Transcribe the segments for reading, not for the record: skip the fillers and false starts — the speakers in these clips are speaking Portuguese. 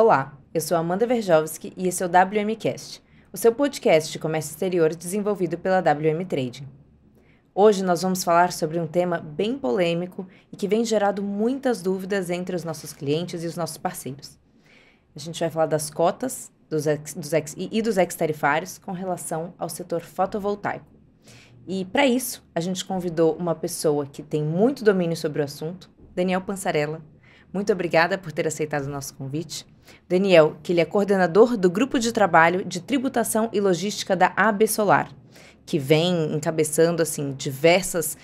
Olá, eu sou Amanda Verjovski e esse é o WMcast, o seu podcast de comércio exterior desenvolvido pela WM Trading. Hoje nós vamos falar sobre um tema bem polêmico e que vem gerado muitas dúvidas entre os nossos clientes e os nossos parceiros. A gente vai falar das cotas dos ex-tarifários com relação ao setor fotovoltaico. E para isso, a gente convidou uma pessoa que tem muito domínio sobre o assunto, Daniel Pansarella. Muito obrigada por ter aceitado o nosso convite. Daniel, que ele é coordenador do Grupo de Trabalho de Tributação e Logística da AB Solar, que vem encabeçando diversas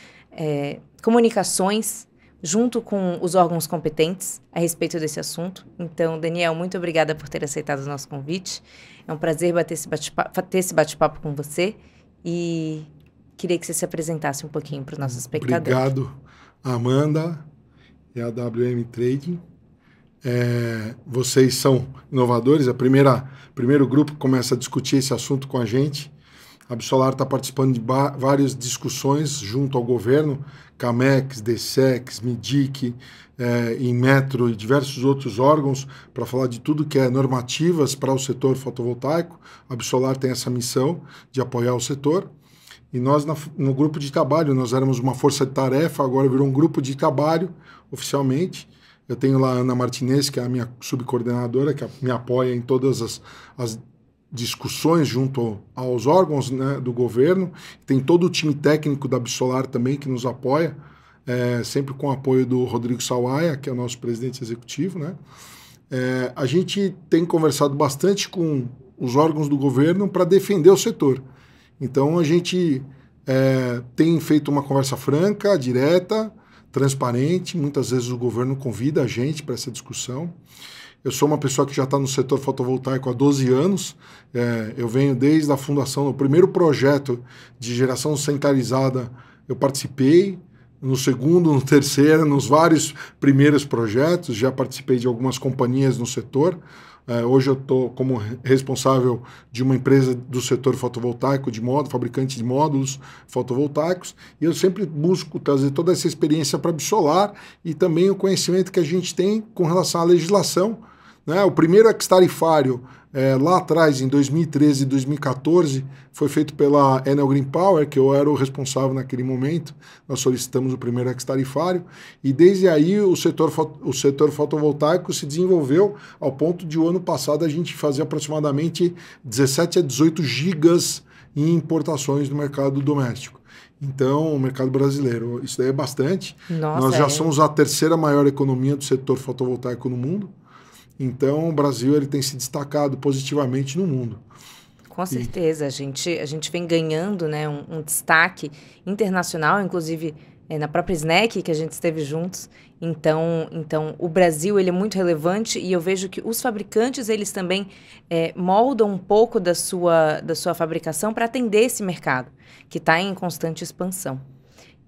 comunicações junto com os órgãos competentes a respeito desse assunto. Então, Daniel, muito obrigada por ter aceitado o nosso convite. É um prazer ter esse bate-papo com você e queria que você se apresentasse um pouquinho para os nossos espectadores. Obrigado, Amanda e a WM Trading. Vocês são inovadores, primeiro grupo que começa a discutir esse assunto com a gente. A Absolar está participando de várias discussões junto ao governo, CAMEX, DSEX, MIDIC, Inmetro e diversos outros órgãos para falar de tudo que é normativas para o setor fotovoltaico. A Absolar tem essa missão de apoiar o setor. E nós, no grupo de trabalho, nós éramos uma força-tarefa, agora virou um grupo de trabalho, oficialmente. Eu tenho lá a Ana Martinez, que é a minha subcoordenadora, que me apoia em todas as discussões junto aos órgãos, né, do governo. Tem todo o time técnico da Absolar também que nos apoia, sempre com o apoio do Rodrigo Sawaia, que é o nosso presidente executivo, né? A gente tem conversado bastante com os órgãos do governo para defender o setor. Então, a gente tem feito uma conversa franca, direta, transparente. Muitas vezes o governo convida a gente para essa discussão. Eu sou uma pessoa que já está no setor fotovoltaico há 12 anos. Eu venho desde a fundação, no primeiro projeto de geração centralizada eu participei, no segundo, no terceiro, nos vários primeiros projetos, já participei de algumas companhias no setor. Hoje eu estou como responsável de uma empresa do setor fotovoltaico, fabricante de módulos fotovoltaicos, e eu sempre busco trazer toda essa experiência para a Absolar e também o conhecimento que a gente tem com relação à legislação, né? O primeiro ex-tarifário, lá atrás, em 2013 e 2014, foi feito pela Enel Green Power, que eu era o responsável naquele momento. Nós solicitamos o primeiro ex-tarifário, e desde aí o setor fotovoltaico se desenvolveu ao ponto de o ano passado a gente fazer aproximadamente 17 a 18 gigas em importações no mercado doméstico. Então, o mercado brasileiro, isso daí é bastante. Nossa, nós já somos a terceira maior economia do setor fotovoltaico no mundo. Então, o Brasil ele tem se destacado positivamente no mundo. Com certeza, a gente vem ganhando, né, um destaque internacional, inclusive na própria SNEC, que a gente esteve juntos. Então o Brasil ele é muito relevante e eu vejo que os fabricantes eles também moldam um pouco da sua fabricação para atender esse mercado, que está em constante expansão.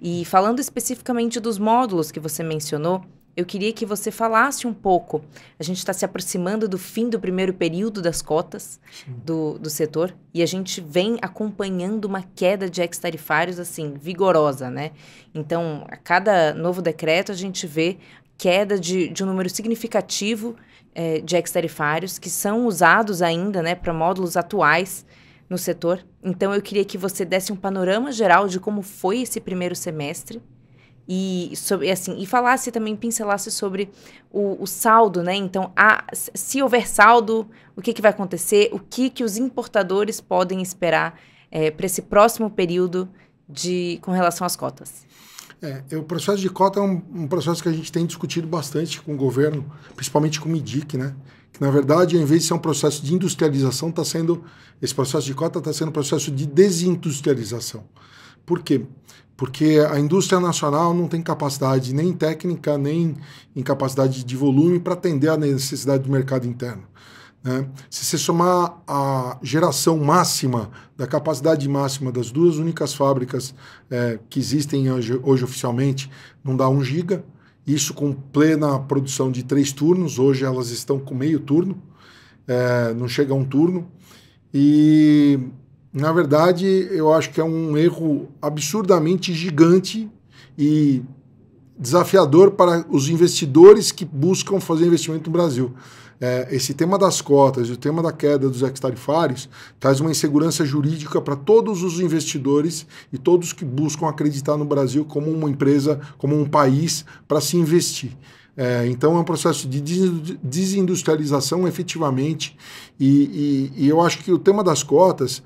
E falando especificamente dos módulos que você mencionou, eu queria que você falasse um pouco. A gente está se aproximando do fim do primeiro período das cotas do setor e a gente vem acompanhando uma queda de ex-tarifários, assim, vigorosa, né? Então, a cada novo decreto, a gente vê queda de um número significativo de ex-tarifários que são usados ainda, né, para módulos atuais no setor. Então, eu queria que você desse um panorama geral de como foi esse primeiro semestre, e falasse também, pincelasse sobre o saldo, né? Então, se houver saldo, o que vai acontecer? O que os importadores podem esperar para esse próximo período com relação às cotas? O processo de cota é um processo que a gente tem discutido bastante com o governo, principalmente com o MIDIC, né? Que, na verdade, ao invés de ser um processo de industrialização, esse processo de cota está sendo um processo de desindustrialização. Por quê? Porque a indústria nacional não tem capacidade nem técnica, nem em capacidade de volume para atender à necessidade do mercado interno, né? Se você somar a geração máxima, da capacidade máxima das duas únicas fábricas que existem hoje oficialmente, não dá 1 giga, isso com plena produção de 3 turnos, hoje elas estão com meio turno, não chega a 1 turno, e na verdade, eu acho que é um erro absurdamente gigante e desafiador para os investidores que buscam fazer investimento no Brasil. Esse tema das cotas e o tema da queda dos ex-tarifários traz uma insegurança jurídica para todos os investidores e todos que buscam acreditar no Brasil como uma empresa, como um país para se investir. Então é um processo de desindustrialização efetivamente e eu acho que o tema das cotas,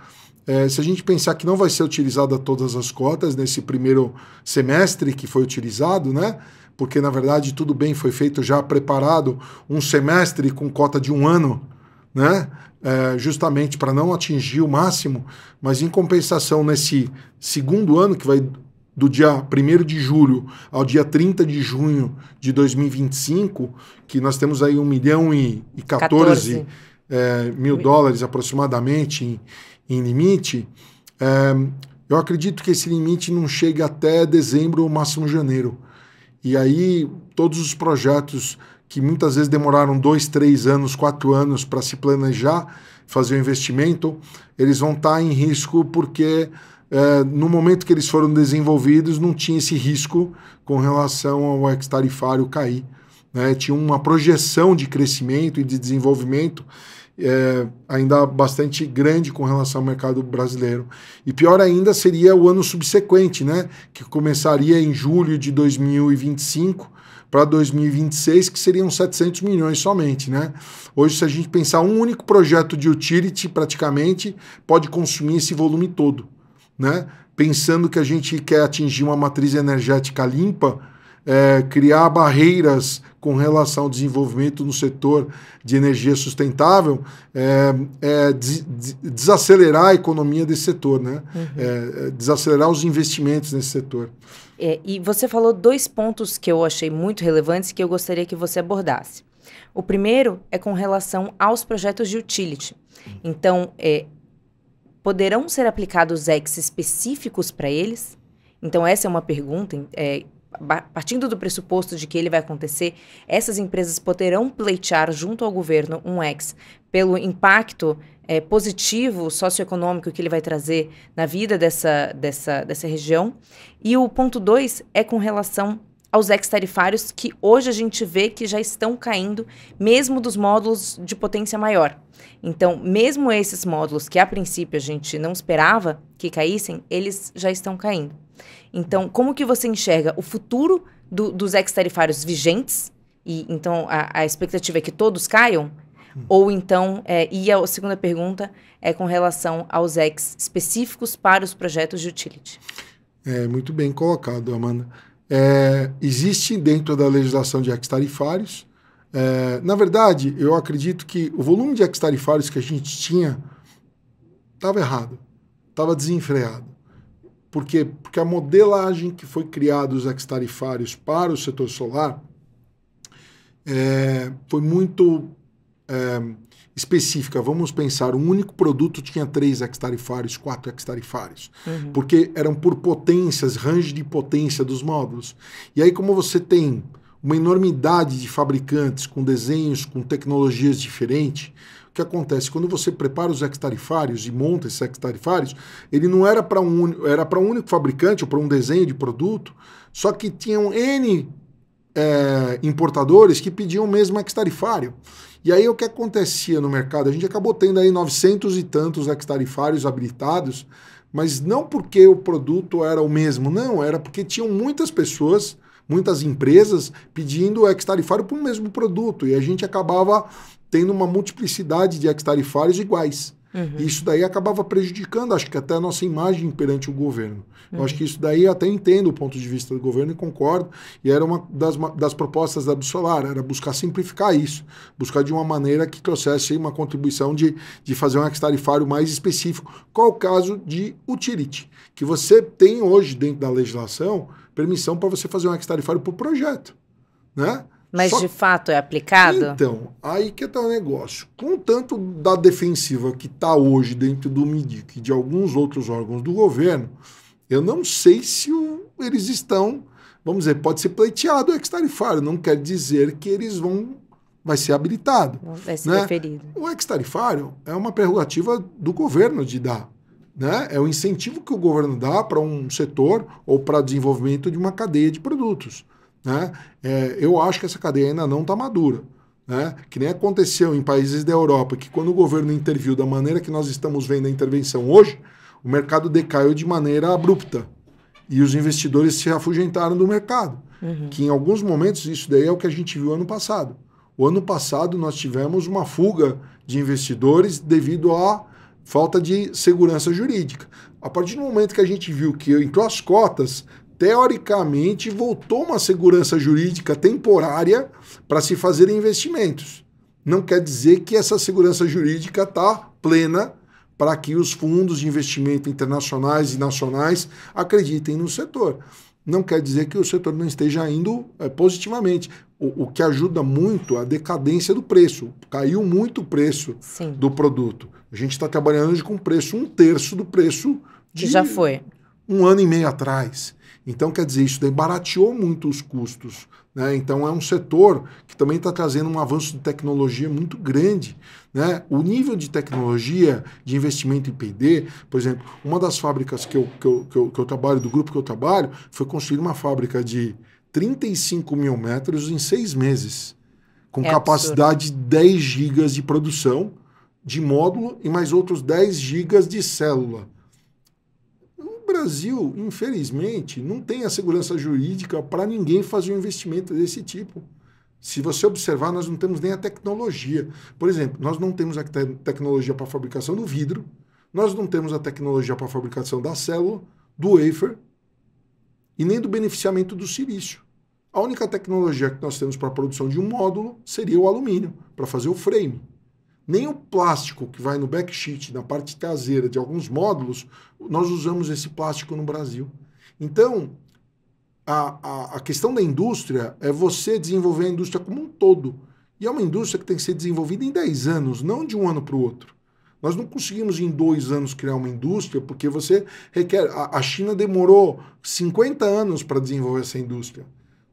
se a gente pensar que não vai ser utilizada todas as cotas nesse primeiro semestre que foi utilizado, né? Porque, na verdade, tudo bem, foi feito já preparado um semestre com cota de 1 ano, né? Justamente para não atingir o máximo, mas em compensação, nesse segundo ano, que vai do dia 1º de julho ao dia 30 de junho de 2025, que nós temos aí 1.014 mil dólares aproximadamente em limite, eu acredito que esse limite não chega até dezembro ou máximo janeiro. E aí, todos os projetos que muitas vezes demoraram 2, 3 anos, 4 anos para se planejar, fazer o investimento, eles vão estar em risco porque no momento que eles foram desenvolvidos não tinha esse risco com relação ao ex-tarifário cair, né? Tinha uma projeção de crescimento e de desenvolvimento ainda bastante grande com relação ao mercado brasileiro. E pior ainda seria o ano subsequente, né? Que começaria em julho de 2025 para 2026, que seriam 700 milhões somente, né? Hoje, se a gente pensar, um único projeto de utility, praticamente, pode consumir esse volume todo, né? Pensando que a gente quer atingir uma matriz energética limpa, criar barreiras com relação ao desenvolvimento no setor de energia sustentável, desacelerar a economia desse setor, né? Desacelerar os investimentos nesse setor. E você falou 2 pontos que eu achei muito relevantes que eu gostaria que você abordasse. O primeiro é com relação aos projetos de utility. Então, poderão ser aplicados EX específicos para eles? Então, essa é uma pergunta. Partindo do pressuposto de que ele vai acontecer, essas empresas poderão pleitear junto ao governo um EX pelo impacto positivo socioeconômico que ele vai trazer na vida dessa região. E o ponto 2 é com relação aos ex-tarifários que hoje a gente vê que já estão caindo, mesmo dos módulos de potência maior. Então, mesmo esses módulos que a princípio a gente não esperava que caíssem, eles já estão caindo. Então, como que você enxerga o futuro dos ex-tarifários vigentes? E então a expectativa é que todos caiam? Ou então, e a segunda pergunta é com relação aos ex específicos para os projetos de utility. Muito bem colocado, Amanda. Existe dentro da legislação de ex-tarifários. Na verdade, eu acredito que o volume de ex-tarifários que a gente tinha estava errado, estava desenfreado. Por quê? Porque a modelagem que foi criada dos ex-tarifários para o setor solar foi muito específica. Vamos pensar, um único produto tinha 3 ex-tarifários, 4 ex-tarifários, porque eram por potências, range de potência dos módulos. E aí, como você tem uma enormidade de fabricantes com desenhos, com tecnologias diferentes, o que acontece? Quando você prepara os ex-tarifários e monta esses ex-tarifários, ele não era para era para um único fabricante ou para um desenho de produto, só que tinham N importadores que pediam o mesmo ex-tarifário. E aí o que acontecia no mercado? A gente acabou tendo aí 900 e tantos ex-tarifários habilitados, mas não porque o produto era o mesmo, não, era porque tinham muitas pessoas, muitas empresas pedindo ex-tarifário para o mesmo produto, e a gente acabava tendo uma multiplicidade de ex-tarifários iguais. E isso daí acabava prejudicando, acho que até a nossa imagem perante o governo. Eu acho que isso daí eu até entendo o ponto de vista do governo e concordo, e era uma das propostas da Absolar, era buscar simplificar isso, buscar de uma maneira que trouxesse uma contribuição de fazer um ex-tarifário mais específico. Qual o caso de utility? Que você tem hoje dentro da legislação permissão para você fazer um ex-tarifário por projeto, né? Mas de fato é aplicado? Então, aí que está o negócio. Com tanto da defensiva que está hoje dentro do MIDIC e de alguns outros órgãos do governo, eu não sei se eles estão, vamos dizer, pode ser pleiteado o ex-tarifário, não quer dizer que eles vai ser habilitado. Vai ser preferido. O ex-tarifário é uma prerrogativa do governo de dar, né? É o incentivo que o governo dá para um setor ou para desenvolvimento de uma cadeia de produtos. né? Eu acho que essa cadeia ainda não está madura. Né? Que nem aconteceu em países da Europa, que quando o governo interviu da maneira que nós estamos vendo a intervenção hoje, o mercado decaiu de maneira abrupta. E os investidores se afugentaram do mercado. Que em alguns momentos, isso daí é o que a gente viu ano passado. O ano passado nós tivemos uma fuga de investidores devido à falta de segurança jurídica. A partir do momento que a gente viu que entrou as cotas, teoricamente voltou uma segurança jurídica temporária para se fazer investimentos. Não quer dizer que essa segurança jurídica está plena para que os fundos de investimento internacionais e nacionais acreditem no setor. Não quer dizer que o setor não esteja indo positivamente. O que ajuda muito a decadência do preço. Caiu muito o preço do produto. A gente está trabalhando hoje com preço 1/3 do preço de que já foi 1 ano e meio atrás. Então, quer dizer, isso daí barateou muito os custos. Né? Então, é um setor que também está trazendo um avanço de tecnologia muito grande. Né? O nível de tecnologia, de investimento em P&D, por exemplo, uma das fábricas que eu trabalho, do grupo que eu trabalho, foi construir uma fábrica de 35 mil metros em 6 meses, com capacidade de 10 gigas de produção de módulo e mais outros 10 gigas de célula. O Brasil, infelizmente, não tem a segurança jurídica para ninguém fazer um investimento desse tipo. Se você observar, nós não temos nem a tecnologia. Por exemplo, nós não temos a tecnologia para a fabricação do vidro, nós não temos a tecnologia para a fabricação da célula, do wafer e nem do beneficiamento do silício. A única tecnologia que nós temos para a produção de um módulo seria o alumínio, para fazer o frame. Nem o plástico que vai no backsheet, na parte traseira de alguns módulos, nós usamos esse plástico no Brasil. Então, a questão da indústria é você desenvolver a indústria como um todo. E é uma indústria que tem que ser desenvolvida em 10 anos, não de um ano para o outro. Nós não conseguimos em 2 anos criar uma indústria, porque você requer... A China demorou 50 anos para desenvolver essa indústria.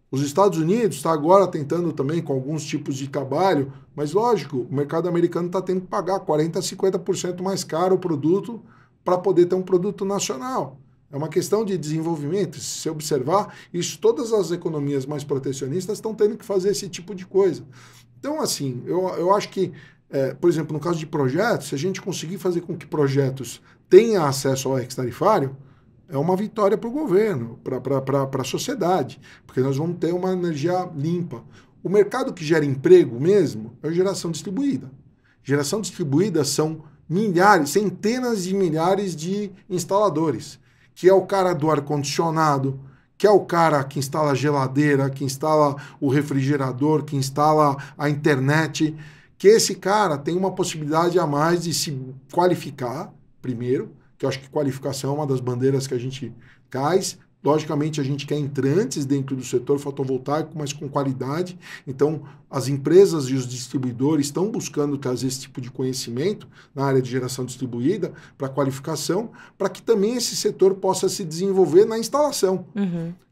Os Estados Unidos está agora tentando também com alguns tipos de trabalho, mas lógico, o mercado americano está tendo que pagar 40% a 50% mais caro o produto para poder ter um produto nacional. É uma questão de desenvolvimento. Se você observar, isso, todas as economias mais protecionistas estão tendo que fazer esse tipo de coisa. Então, assim, eu acho que, por exemplo, no caso de projetos, se a gente conseguir fazer com que projetos tenham acesso ao ex-tarifário, é uma vitória para o governo, para a sociedade, porque nós vamos ter uma energia limpa. O mercado que gera emprego mesmo é a geração distribuída. Geração distribuída são milhares, centenas de milhares de instaladores, que é o cara do ar-condicionado, que é o cara que instala a geladeira, que instala o refrigerador, que instala a internet, que esse cara tem uma possibilidade a mais de se qualificar, primeiro, que eu acho que qualificação é uma das bandeiras que a gente traz. Logicamente, a gente quer entrantes dentro do setor fotovoltaico, mas com qualidade. Então, as empresas e os distribuidores estão buscando trazer esse tipo de conhecimento na área de geração distribuída para qualificação, para que também esse setor possa se desenvolver na instalação,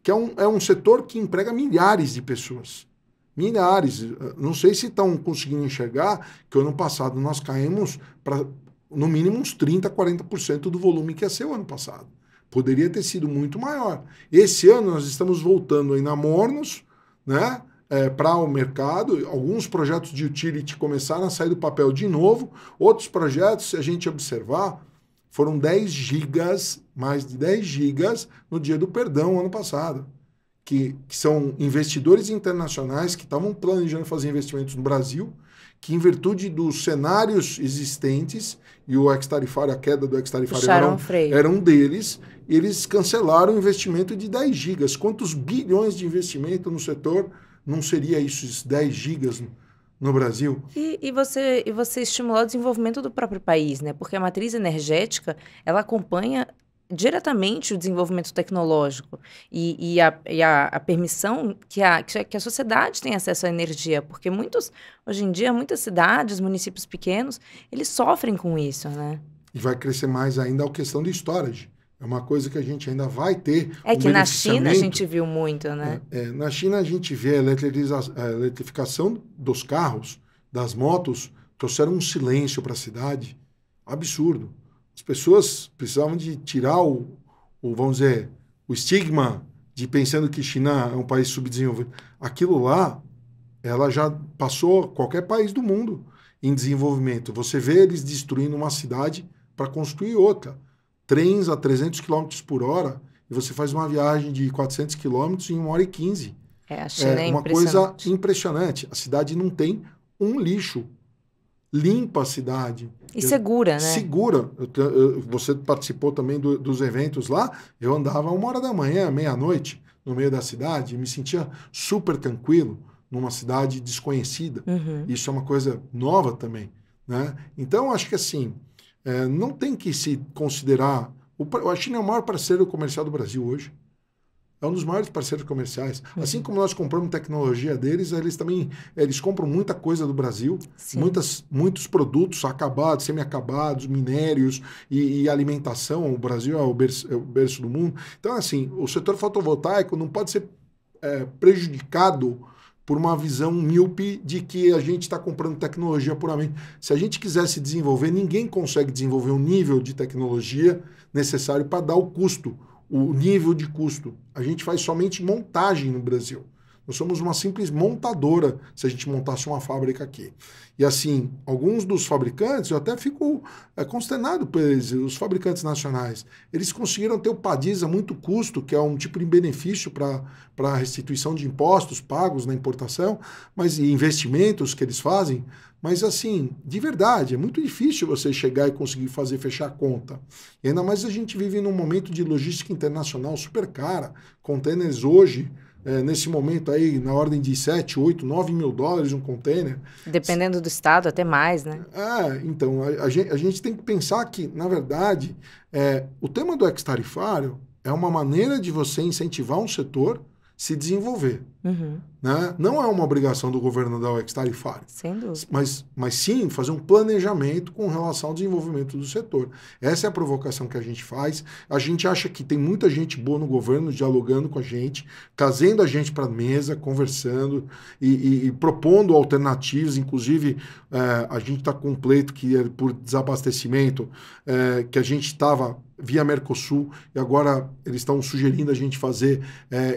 que é um setor que emprega milhares de pessoas. Milhares. Não sei se estão conseguindo enxergar que o ano passado nós caímos para no mínimo uns 30%, 40% do volume que ia ser o ano passado. Poderia ter sido muito maior. Esse ano nós estamos voltando aí na Mornos, né, para o mercado. Alguns projetos de utility começaram a sair do papel de novo. Outros projetos, se a gente observar, foram 10 gigas, mais de 10 gigas no dia do perdão ano passado. Que são investidores internacionais que estavam planejando fazer investimentos no Brasil, que em virtude dos cenários existentes, e o ex-tarifário, a queda do ex-tarifário era um deles, eles cancelaram o investimento de 10 gigas. Quantos bilhões de investimento no setor não seria isso, esses 10 gigas no Brasil? E você estimulou o desenvolvimento do próprio país, né? Porque a matriz energética, ela acompanha diretamente o desenvolvimento tecnológico e a permissão que a sociedade tem acesso à energia, porque hoje em dia, muitas cidades, municípios pequenos, eles sofrem com isso, né? E vai crescer mais ainda a questão do storage. É uma coisa que a gente ainda vai ter. Que na China a gente viu muito, né? Na China a gente vê a eletrificação dos carros, das motos, trouxeram um silêncio para a cidade absurdo. As pessoas precisavam de tirar vamos dizer, o estigma de pensando que China é um país subdesenvolvido. Aquilo lá, ela já passou qualquer país do mundo em desenvolvimento. Você vê eles destruindo uma cidade para construir outra. Trens a 300 quilômetros por hora, e você faz uma viagem de 400 quilômetros em 1 hora e 15. A China é uma coisa impressionante. A cidade não tem um lixo. Limpa a cidade. E segura, né? Segura. Você participou também dos eventos lá. Eu andava 1 hora da manhã, meia-noite, no meio da cidade, e me sentia super tranquilo numa cidade desconhecida. Isso é uma coisa nova também, né? Então, acho que assim, não tem que se considerar... A China é o maior parceiro comercial do Brasil hoje. É um dos maiores parceiros comerciais. Assim como nós compramos tecnologia deles, eles compram muita coisa do Brasil, muitos produtos acabados, semi-acabados, minérios e alimentação. O Brasil é o berço do mundo. Então, assim, o setor fotovoltaico não pode ser prejudicado por uma visão míope de que a gente está comprando tecnologia puramente. Se a gente quiser se desenvolver, ninguém consegue desenvolver um nível de tecnologia necessário para dar o custo, o nível de custo. A gente faz somente montagem no Brasil. Nós somos uma simples montadora se a gente montasse uma fábrica aqui. E assim, alguns dos fabricantes, eu até fico consternado por eles, os fabricantes nacionais. Eles conseguiram ter o PADIS a muito custo, que é um tipo de benefício para a restituição de impostos pagos na importação, mas e investimentos que eles fazem. Mas assim, de verdade, é muito difícil você chegar e conseguir fechar a conta. E ainda mais a gente vive num momento de logística internacional super cara. Containers hoje... nesse momento aí, na ordem de 7, 8, 9 mil dólares um container. Dependendo do estado, até mais, né? Então, a gente tem que pensar que, na verdade, o tema do ex-tarifário é uma maneira de você incentivar um setor se desenvolver. Né? Não é uma obrigação do governo dar o ex-tarifário. Sem dúvida. Mas sim fazer um planejamento com relação ao desenvolvimento do setor. Essa é a provocação que a gente faz. A gente acha que tem muita gente boa no governo dialogando com a gente, trazendo a gente para a mesa, conversando e propondo alternativas. Inclusive, a gente está com um pleito que é por desabastecimento, que a gente estava via Mercosul, e agora eles estão sugerindo a gente fazer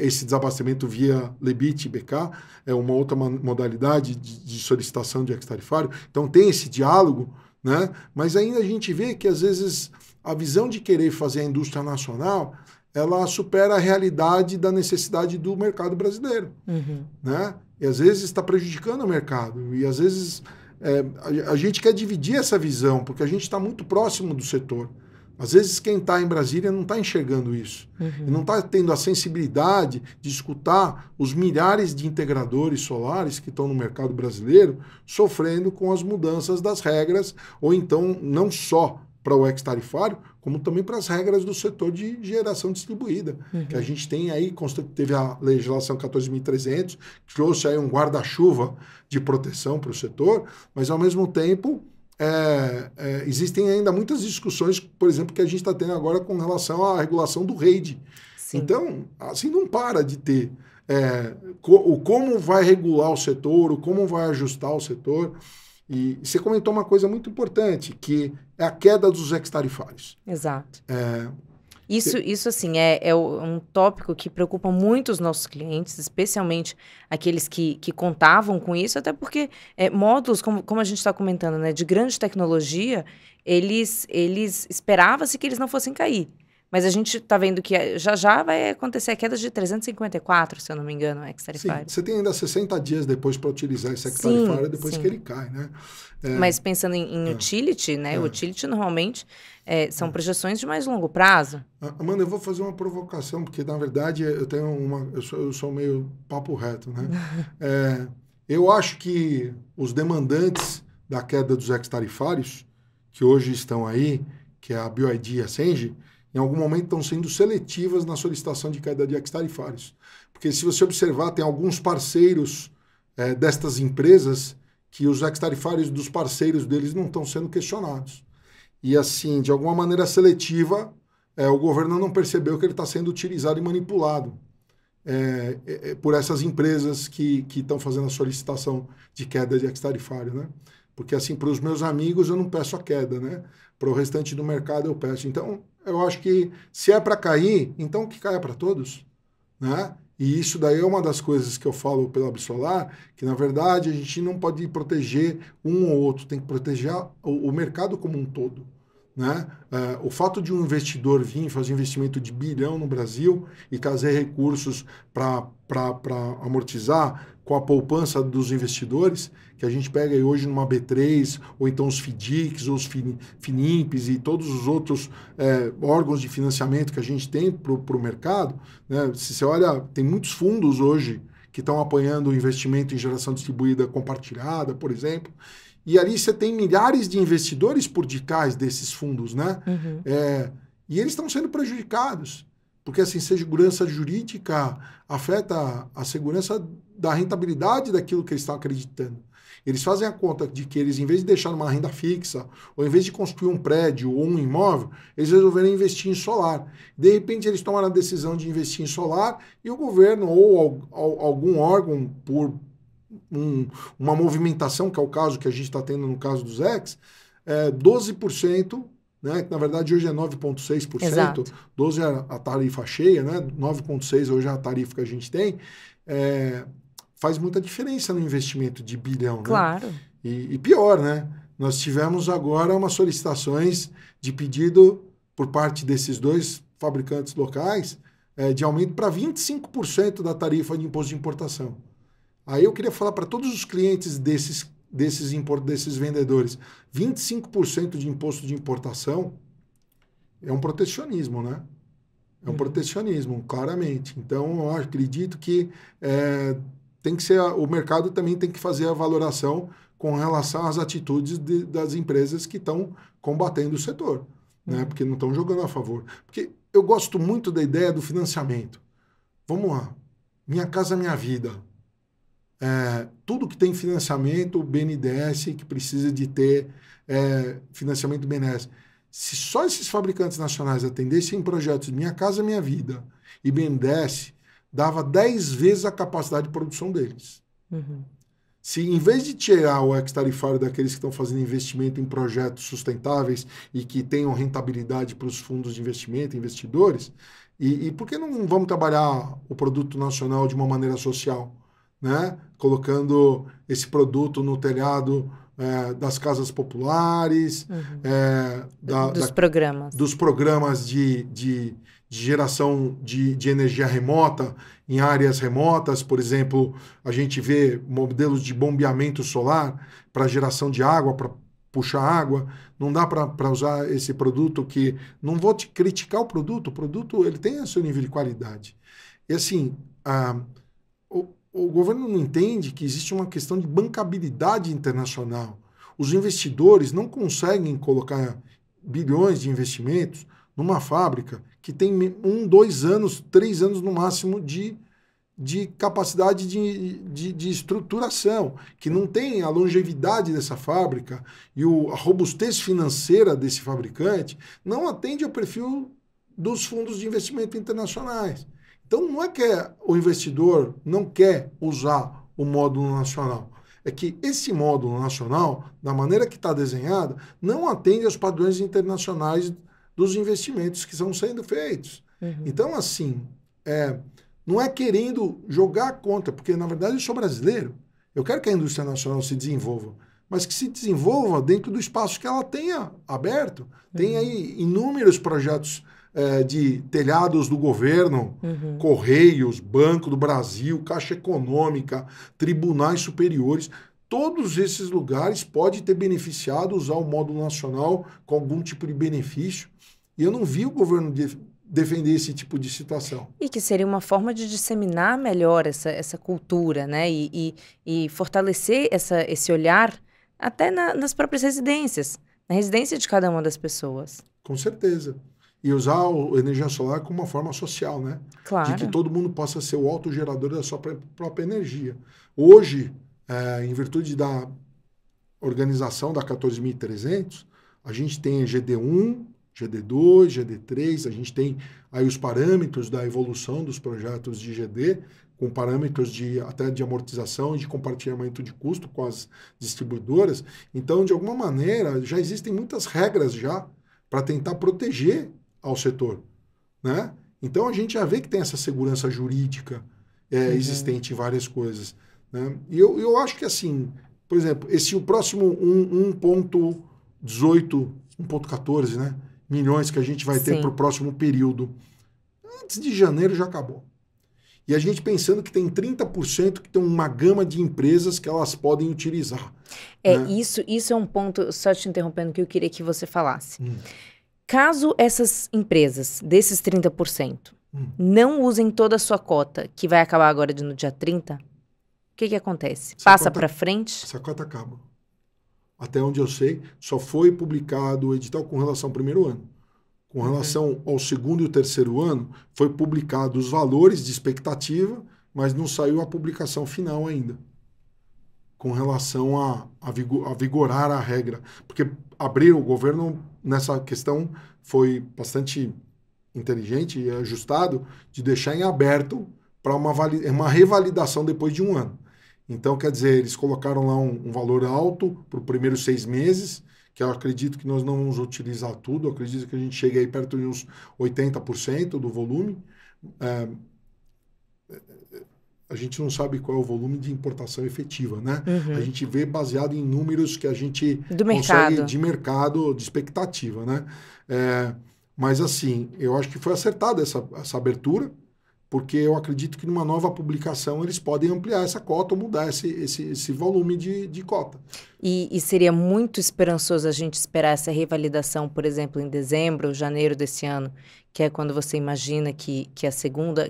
esse desabastecimento via Lebit, BK, é uma outra modalidade de solicitação de ex-tarifário. Então tem esse diálogo, né? Mas ainda a gente vê que às vezes a visão de querer fazer a indústria nacional, ela supera a realidade da necessidade do mercado brasileiro, né? E às vezes está prejudicando o mercado, e às vezes a gente quer dividir essa visão, porque a gente está muito próximo do setor. Às vezes quem está em Brasília não está enxergando isso. E não está tendo a sensibilidade de escutar os milhares de integradores solares que estão no mercado brasileiro sofrendo com as mudanças das regras, ou então não só para o ex-tarifário, como também para as regras do setor de geração distribuída. Que a gente tem aí, teve a legislação 14.300, que trouxe aí um guarda-chuva de proteção para o setor, mas ao mesmo tempo... existem ainda muitas discussões, por exemplo, que a gente está tendo agora com relação à regulação do REID. Então, assim, não para de ter o como vai regular o setor, o como vai ajustar o setor. E você comentou uma coisa muito importante, que é a queda dos ex-tarifários. Exato. Isso assim, é um tópico que preocupa muito os nossos clientes, especialmente aqueles que contavam com isso, até porque módulos, como a gente está comentando, né, de grande tecnologia, eles esperava-se que eles não fossem cair. Mas a gente está vendo que já vai acontecer a queda de 354, se eu não me engano, ex-tarifário. Sim, você tem ainda 60 dias depois para utilizar esse ex-tarifário depois que ele cai, né? Mas pensando em utility, né? O utility normalmente são projeções de mais longo prazo. Amanda, eu vou fazer uma provocação, porque na verdade eu sou meio papo reto, né? Eu acho que os demandantes da queda dos ex-tarifários, que hoje estão aí, que é a BioID e a Senji, em algum momento estão sendo seletivas na solicitação de queda de ex-tarifários. Porque se você observar, tem alguns parceiros destas empresas que os ex-tarifários dos parceiros deles não estão sendo questionados. E assim, de alguma maneira seletiva, o governo não percebeu que ele está sendo utilizado e manipulado por essas empresas que estão fazendo a solicitação de queda de ex-tarifário, né? Porque assim, para os meus amigos eu não peço a queda, né? Para o restante do mercado eu peço. Então, eu acho que se é para cair, então que caia para todos. né? E isso daí é uma das coisas que eu falo pela Absolar, que na verdade a gente não pode proteger um ou outro, tem que proteger o mercado como um todo, né? O fato de um investidor vir fazer investimento de bilhão no Brasil e trazer recursos para amortizar com a poupança dos investidores, que a gente pega aí hoje numa B3, ou então os FDICs, ou os FINIMPs e todos os outros órgãos de financiamento que a gente tem para o mercado, né? Se você olha, tem muitos fundos hoje que estão apoiando o investimento em geração distribuída compartilhada, por exemplo, e ali você tem milhares de investidores por detrás desses fundos, né? Uhum. E eles estão sendo prejudicados, porque assim, segurança jurídica afeta a segurança da rentabilidade daquilo que eles estão acreditando. Eles fazem a conta de que eles, em vez de deixar uma renda fixa, ou em vez de construir um prédio ou um imóvel, eles resolveram investir em solar. De repente, eles tomaram a decisão de investir em solar e o governo ou algum órgão, por uma movimentação, que é o caso que a gente está tendo no caso dos ex, 12%, né, que na verdade hoje é 9,6%, 12% é a tarifa cheia, né, 9,6% hoje é a tarifa que a gente tem, faz muita diferença no investimento de bilhão. Claro. Né? E pior, né? Nós tivemos agora umas solicitações de pedido por parte desses dois fabricantes locais de aumento para 25% da tarifa de imposto de importação. Aí eu queria falar para todos os clientes desses vendedores, 25% de imposto de importação é um protecionismo, né? É um protecionismo, claramente. Então, eu acredito que tem que ser, o mercado também tem que fazer a valoração com relação às atitudes das empresas que estão combatendo o setor, né? Porque não estão jogando a favor. Porque eu gosto muito da ideia do financiamento. Vamos lá. Minha Casa Minha Vida. Tudo que tem financiamento, o BNDES, que precisa de ter financiamento do BNDES. Se só esses fabricantes nacionais atendessem em projetos Minha Casa Minha Vida e BNDES, dava 10 vezes a capacidade de produção deles. Uhum. Se em vez de tirar o ex-tarifário daqueles que estão fazendo investimento em projetos sustentáveis e que tenham rentabilidade para os fundos de investimento, investidores, e por que não vamos trabalhar o produto nacional de uma maneira social? Né? Colocando esse produto no telhado das casas populares, dos programas de geração de energia remota em áreas remotas. Por exemplo, a gente vê modelos de bombeamento solar para geração de água, para puxar água. Não dá para usar esse produto que... Não vou te criticar o produto ele tem o seu nível de qualidade. E assim... O governo não entende que existe uma questão de bancabilidade internacional. Os investidores não conseguem colocar bilhões de investimentos numa fábrica que tem 1, 2 anos, 3 anos no máximo de capacidade de estruturação, que não tem a longevidade dessa fábrica e a robustez financeira desse fabricante não atende ao perfil dos fundos de investimento internacionais. Então, não é que o investidor não quer usar o módulo nacional. É que esse módulo nacional, da maneira que está desenhado, não atende aos padrões internacionais dos investimentos que estão sendo feitos. Uhum. Então, assim, não é querendo jogar contra, porque, na verdade, eu sou brasileiro. Eu quero que a indústria nacional se desenvolva, mas que se desenvolva dentro do espaço que ela tenha aberto. Uhum. Tem aí inúmeros projetos de telhados do governo, Correios, Banco do Brasil, Caixa Econômica, tribunais superiores. Todos esses lugares podem ter beneficiado, usar o módulo nacional com algum tipo de benefício. E eu não vi o governo defender esse tipo de situação. E que seria uma forma de disseminar melhor essa cultura, né? E fortalecer esse olhar até nas próprias residências, na residência de cada uma das pessoas. Com certeza. E usar a energia solar como uma forma social, né? Claro. De que todo mundo possa ser o autogerador da sua própria energia. Hoje, em virtude da organização da 14.300, a gente tem GD1, GD2, GD3, a gente tem aí os parâmetros da evolução dos projetos de GD, com parâmetros até de amortização e de compartilhamento de custo com as distribuidoras. Então, de alguma maneira, já existem muitas regras já para tentar proteger ao setor, né? Então a gente já vê que tem essa segurança jurídica existente em várias coisas. Né? E eu acho que assim, por exemplo, o próximo 1,18, 1,14, né, milhões que a gente vai ter para o próximo período, antes de janeiro já acabou. E a gente pensando que tem 30% que tem uma gama de empresas que elas podem utilizar. Né? Isso é um ponto, só te interrompendo, que eu queria que você falasse. Caso essas empresas, desses 30%, não usem toda a sua cota, que vai acabar agora no dia 30, o que acontece? Passa para frente? Essa cota acaba. Até onde eu sei, só foi publicado o edital com relação ao primeiro ano. Com relação ao segundo e o terceiro ano, foi publicado os valores de expectativa, mas não saiu a publicação final ainda. Com relação a vigorar a regra. Porque o governo nessa questão foi bastante inteligente e ajustado de deixar em aberto para uma revalidação depois de um ano. Então, quer dizer, eles colocaram lá um valor alto para os primeiros 6 meses, que eu acredito que nós não vamos utilizar tudo, eu acredito que a gente chega aí perto de uns 80% do volume. A gente não sabe qual é o volume de importação efetiva, né? A gente vê baseado em números que a gente consegue de mercado, de expectativa, né? Mas assim, eu acho que foi acertada essa abertura, porque eu acredito que numa nova publicação eles podem ampliar essa cota ou mudar esse volume de cota. E seria muito esperançoso a gente esperar essa revalidação, por exemplo, em dezembro ou janeiro desse ano, que é quando você imagina que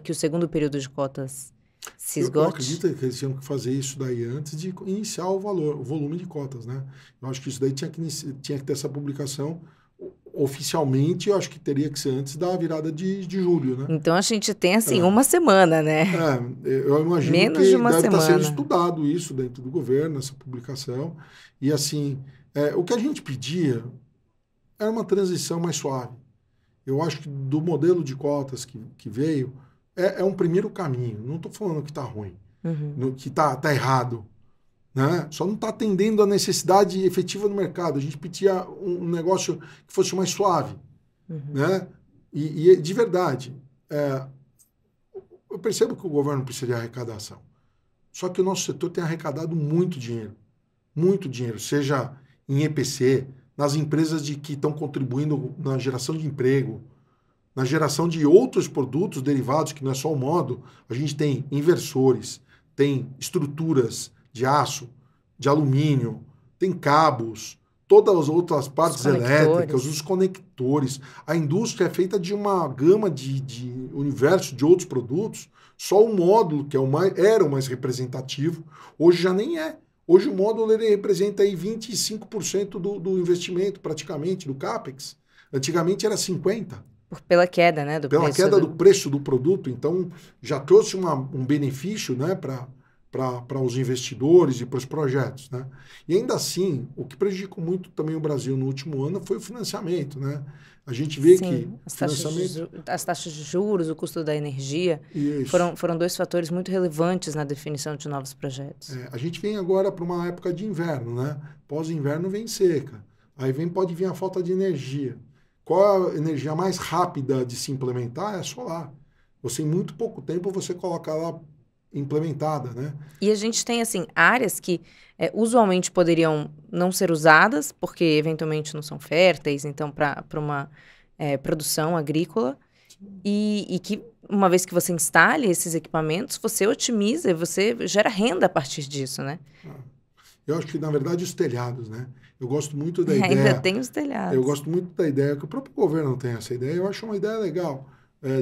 o segundo período de cotas se esgote? Eu acredito que eles tinham que fazer isso daí antes de iniciar o volume de cotas, né? Eu acho que isso daí tinha que ter essa publicação oficialmente, eu acho que teria que ser antes da virada de julho, né? Então a gente tem, assim, uma semana, né? Eu imagino menos que de uma deve semana. estar sendo estudado isso dentro do governo, essa publicação. E assim, o que a gente pedia era uma transição mais suave. Eu acho que do modelo de cotas que veio, é um primeiro caminho. Não estou falando que está ruim, que está errado. Né? Só não está atendendo a necessidade efetiva no mercado. A gente pedia um negócio que fosse mais suave. Né? E de verdade, eu percebo que o governo precisa de arrecadação. Só que o nosso setor tem arrecadado muito dinheiro, seja em EPC, nas empresas que estão contribuindo na geração de emprego, na geração de outros produtos derivados, que não é só o modo. A gente tem inversores, tem estruturas de aço, de alumínio, tem cabos, todas as outras partes elétricas, os conectores. A indústria é feita de uma gama de universo de outros produtos. Só o módulo, que era o mais representativo, hoje já nem é. Hoje o módulo ele representa aí 25% do investimento, praticamente, do CAPEX. Antigamente era 50%. Pela queda, né? Pela queda do preço do produto. Então, já trouxe um benefício, né, para os investidores e para os projetos, né? E ainda assim, o que prejudicou muito também o Brasil no último ano foi o financiamento, né? A gente vê que as taxas de juros, o custo da energia, foram 2 fatores muito relevantes na definição de novos projetos. A gente vem agora para uma época de inverno, né? Pós-inverno vem seca. Aí pode vir a falta de energia. Qual a energia mais rápida de se implementar? É a solar. Você, em muito pouco tempo, você coloca ela implementada, né? E a gente tem, assim, áreas que usualmente poderiam não ser usadas, porque eventualmente não são férteis, então, para uma produção agrícola, e que, uma vez que você instale esses equipamentos, você otimiza e você gera renda a partir disso, né? Eu acho que, na verdade, os telhados, né? Eu gosto muito da ideia... Ainda tem os telhados. Eu gosto muito da ideia, que o próprio governo tem essa ideia, eu acho uma ideia legal,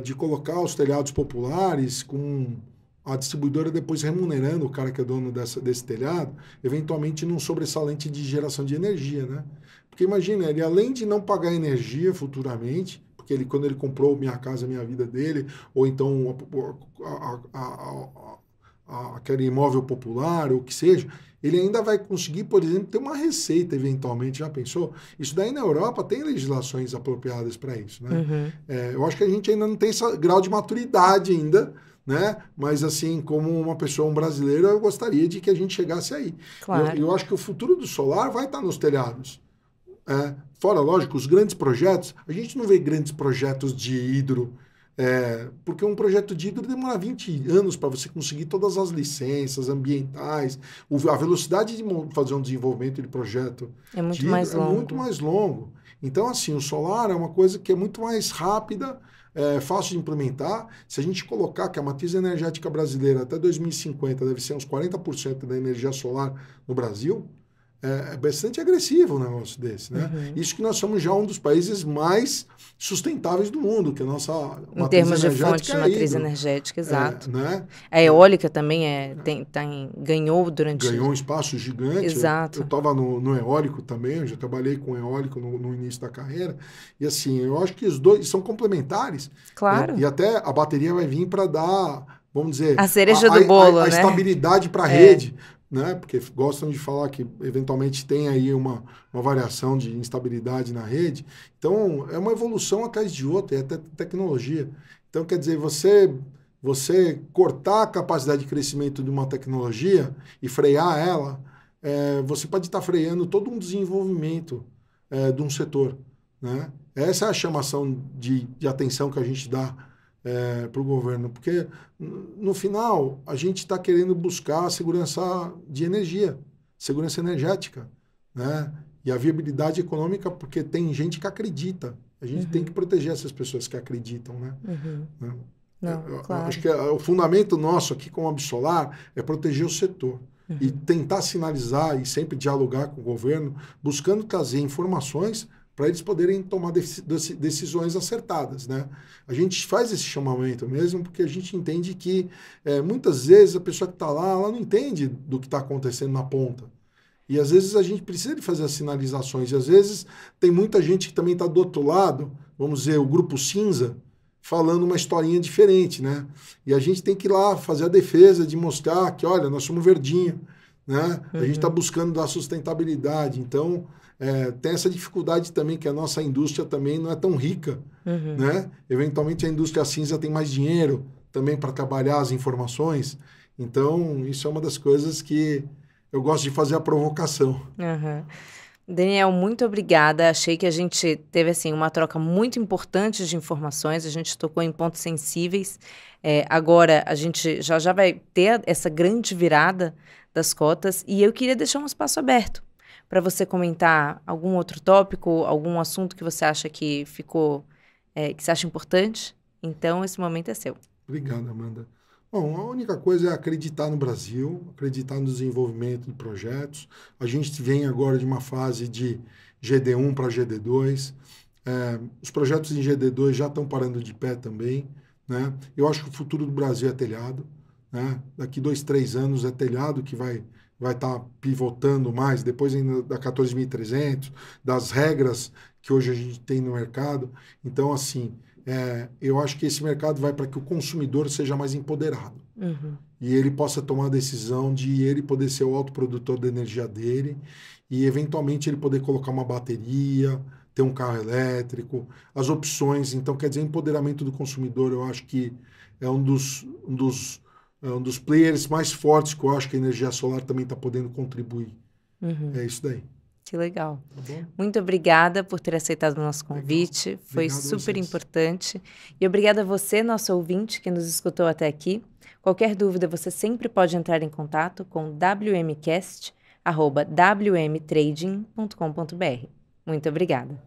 de colocar os telhados populares com a distribuidora depois remunerando o cara que é dono desse telhado, eventualmente num sobressalente de geração de energia, né? Porque imagina, ele além de não pagar energia futuramente, porque quando ele comprou Minha Casa Minha Vida dele, ou então aquele imóvel popular, ou o que seja, ele ainda vai conseguir, por exemplo, ter uma receita eventualmente, já pensou? Isso daí na Europa tem legislações apropriadas para isso, né? Eu acho que a gente ainda não tem esse grau de maturidade ainda, né? Mas assim, como um brasileiro, eu gostaria de que a gente chegasse aí. Claro. Eu acho que o futuro do solar vai estar nos telhados. Fora, lógico, os grandes projetos, a gente não vê grandes projetos de hidro Porque um projeto de hidro demora 20 anos para você conseguir todas as licenças ambientais. A velocidade de fazer um desenvolvimento de projeto É muito de mais hidro é longo. muito mais longo. Então, assim, o solar é uma coisa que é muito mais rápida, fácil de implementar. Se a gente colocar que a matriz energética brasileira até 2050 deve ser uns 40% da energia solar no Brasil, é bastante agressivo um negócio desse, né? Isso que nós somos já um dos países mais sustentáveis do mundo, que a nossa Em matriz termos de fonte de energética é matriz hidro, energética, exato. né? A eólica também ganhou durante... Ganhou um espaço gigante. Eu Exato. estava no eólico também, eu já trabalhei com eólico no início da carreira. E assim, eu acho que os dois são complementares. Claro. E até a bateria vai vir para dar, vamos dizer, a cereja do bolo, a né? estabilidade para a rede. Né? Porque gostam de falar que eventualmente tem aí uma variação de instabilidade na rede. Então, é uma evolução atrás de outra, é até tecnologia. Então, quer dizer, você cortar a capacidade de crescimento de uma tecnologia e frear ela, você pode estar freando todo um desenvolvimento de um setor. Né? Essa é a chamação de atenção que a gente dá para o governo, porque no final a gente está querendo buscar a segurança de energia, segurança energética, né? E a viabilidade econômica, porque tem gente que acredita. A gente tem que proteger essas pessoas que acreditam, né? Não, claro. Acho que o fundamento nosso aqui como Absolar é proteger o setor e tentar sinalizar e sempre dialogar com o governo, buscando trazer informações para eles poderem tomar decisões acertadas, né? A gente faz esse chamamento mesmo porque a gente entende que muitas vezes a pessoa que está lá, ela não entende do que está acontecendo na ponta. E às vezes a gente precisa de fazer as sinalizações. E às vezes tem muita gente que também está do outro lado, vamos dizer, o grupo cinza, falando uma historinha diferente, né? E a gente tem que ir lá fazer a defesa de mostrar que, olha, nós somos verdinho, né? A gente está buscando dar sustentabilidade. Então, tem essa dificuldade também que a nossa indústria também não é tão rica, né? Eventualmente a indústria cinza tem mais dinheiro também para trabalhar as informações. Então, isso é uma das coisas que eu gosto de fazer a provocação. Daniel, muito obrigada. Achei que a gente teve assim, uma troca muito importante de informações, a gente tocou em pontos sensíveis. Agora a gente já vai ter essa grande virada das cotas e eu queria deixar um espaço aberto para você comentar algum outro tópico, algum assunto que você acha que ficou, que você acha importante. Então, esse momento é seu. Obrigado, Amanda. Bom, a única coisa é acreditar no Brasil, acreditar no desenvolvimento de projetos. A gente vem agora de uma fase de GD1 para GD2. Os projetos em GD2 já estão parando de pé também, né? Eu acho que o futuro do Brasil é telhado, né? Daqui 2, 3 anos é telhado que vai estar pivotando mais, depois ainda da 14.300, das regras que hoje a gente tem no mercado. Então, assim, eu acho que esse mercado vai para que o consumidor seja mais empoderado. E ele possa tomar a decisão de ele poder ser o autoprodutor da energia dele e, eventualmente, ele poder colocar uma bateria, ter um carro elétrico, as opções. Então, quer dizer, empoderamento do consumidor, eu acho que é um dos players mais fortes que eu acho que a energia solar também está podendo contribuir. É isso daí. Que legal. Tá bom? Muito obrigada por ter aceitado o nosso convite. Legal. Foi super importante. E obrigada a você, nosso ouvinte, que nos escutou até aqui. Qualquer dúvida, você sempre pode entrar em contato com wmcast@wmtrading.com.br. Muito obrigada.